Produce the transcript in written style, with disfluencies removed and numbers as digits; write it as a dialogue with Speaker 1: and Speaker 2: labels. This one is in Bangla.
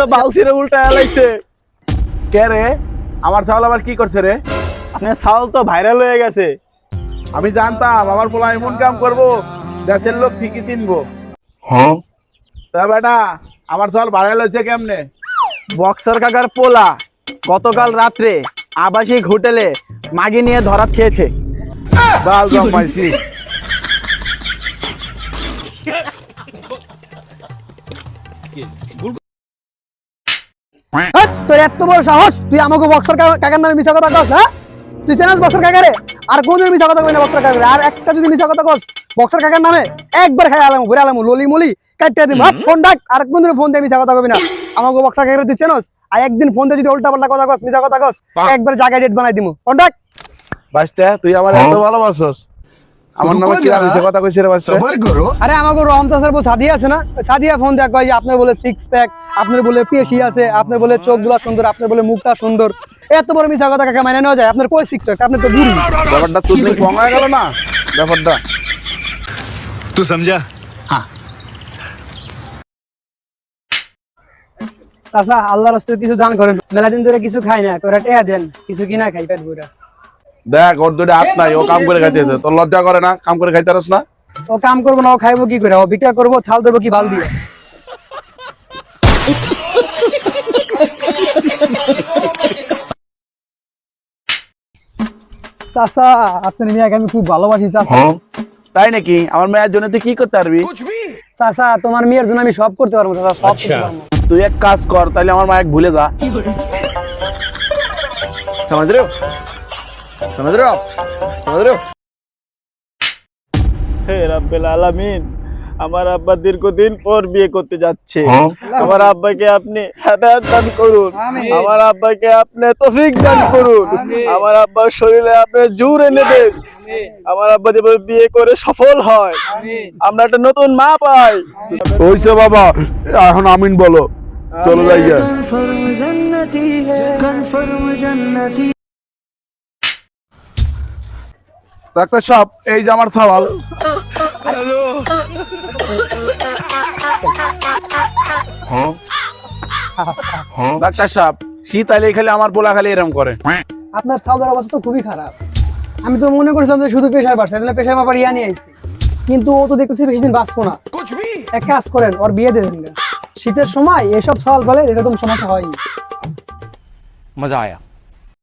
Speaker 1: তো বালছিরে উল্টা এলাইছে। কে রে? আমার ছাগল আবার কি করছে রে? আপনার ছাগল তো ভাইরাল হয়ে গেছে। আমি জানতাম আমার পোলা এমন কাম করবো, দেশের লোক ঠিকই চিনবো।
Speaker 2: হ্যাঁ
Speaker 1: তা বেটা, আমার ছাগল ভাইরাল হয়েছে কেমনে?
Speaker 3: বক্সার কাকার পোলা গতকাল রাত্রে আবাসিক হোটেলে মাগি নিয়ে ধরা খেয়েছে।
Speaker 1: বাল জমাইছি।
Speaker 4: তোর এত বড় সাহস, তুই আমাকে বক্সার কাকার নামে মিছা কথা কস? হ্যাঁ, তুই চেনাস বক্সার কাকারে? আর কোনদিন মিছা কথা কই না বক্সার কাকারে। আর একটা যদি মিছা কথা কস বক্সার কাকার নামে, একবার খাই আলামু ঘুরে আলামু ললি মলি কাটতে দিম। ফোন ডাক, আর কোনদিন ফোন দিয়ে মিছা কথা কবি না। আমাকে বক্সার কাকারে তুই চেনস? আর একদিন ফোন দিয়ে যদি উল্টা পাল্টা কথা কস, মিছা কথা কস, একবার জায়গায় ডেট বানাই দিমু। ফোন ডাক।
Speaker 1: বাস্তে, তুই আমার এত ভালোবাসস, আমার নামে কি মিছে কথা কইছিস রে বাস্তে?
Speaker 4: আরে আমাকে রহম চাচার বউ সাদিয়া আছে না, সাদিয়া ফোন দেয়া কয় যে আপনার বলে সিক্স প্যাক, আপনার বলে পেশি আছে, আপনার বলে চোখগুলা সুন্দর, আপনার বলে মুখটা সুন্দর। এত বড় মিছা কথা কাকা মানে নেওয়া যায়? আপনার কই সিক্স প্যাক? আপনি তো বুড়ি।
Speaker 1: ব্যাপারটা তুই কম হয়ে গেল না ব্যাপারটা?
Speaker 2: तू समझा?
Speaker 4: চাচা আল্লাহর রাস্তায় কিছু দান করেন, মেলা দিন ধরে কিছু খাই না, করে টেয়া দেন, কিছু কিনা খাই পেট ভরা।
Speaker 1: দেখ, ওর দুটো হাত নাই, ও কাম করে খাইতেছে, তোর লজ্জা করে না? কাম করে খাইতে পারস না?
Speaker 4: ও কাম করবো না, ও খাইবো কি করে? ও ভিক্ষা করবো, থাল ধরবো কি বাল দিয়ে? চাচা আপনার মেয়েকে আমি খুব ভালোবাসি চাচা।
Speaker 1: তাই নাকি? আমার মেয়ের জন্য তুই কি করতে পারবি?
Speaker 4: চাচা তোমার মেয়ের জন্য আমি সব করতে পারবো চাচা, সব করতে পারবো।
Speaker 1: তুই এক কাজ কর, তাহলে আমার মায়ের ভুলে যা।
Speaker 3: समझ रहे हो? समझ रहे हो आप? समझ रहे हो? হে রাব্বিল আলামিন, আমার আব্বা দীর্ঘদিন পর বিয়ে করতে যাচ্ছে। আমার আব্বাকে আপনি হেদায়েত দান করুন, আমার আব্বাকে আপনি তৌফিক দান করুন, আমার আব্বার শরীরে আপনি জোর এনে দেন, আমার আব্বা যেভাবে বিয়ে করে সফল হয়, আমরা একটা নতুন মা পাই।
Speaker 1: ওইসে বাবা, এখন আমিন বলো, চলো যাই গা। ডাক্তার সাহেব, এই যে আমার সওয়াল। ডাক্তার সাহেব, শীত আইলে খালি আমার পোলা খালি এরকম করে।
Speaker 4: আপনার সাউদার অবস্থা তো খুবই খারাপ। আমি তো মনে করছিলাম যে শুধু প্রেশার বাড়ছে, তাহলে প্রেশার মাপার ইয়া নিয়ে আইছি, কিন্তু ও তো দেখতেছি বেশি দিন বাঁচবো না। এক কাজ করেন, ওর বিয়ে দিয়ে দেন। শীতের সময় এসব সওয়াল বলে এরকম সমস্যা হয়নি।
Speaker 3: मजा आया।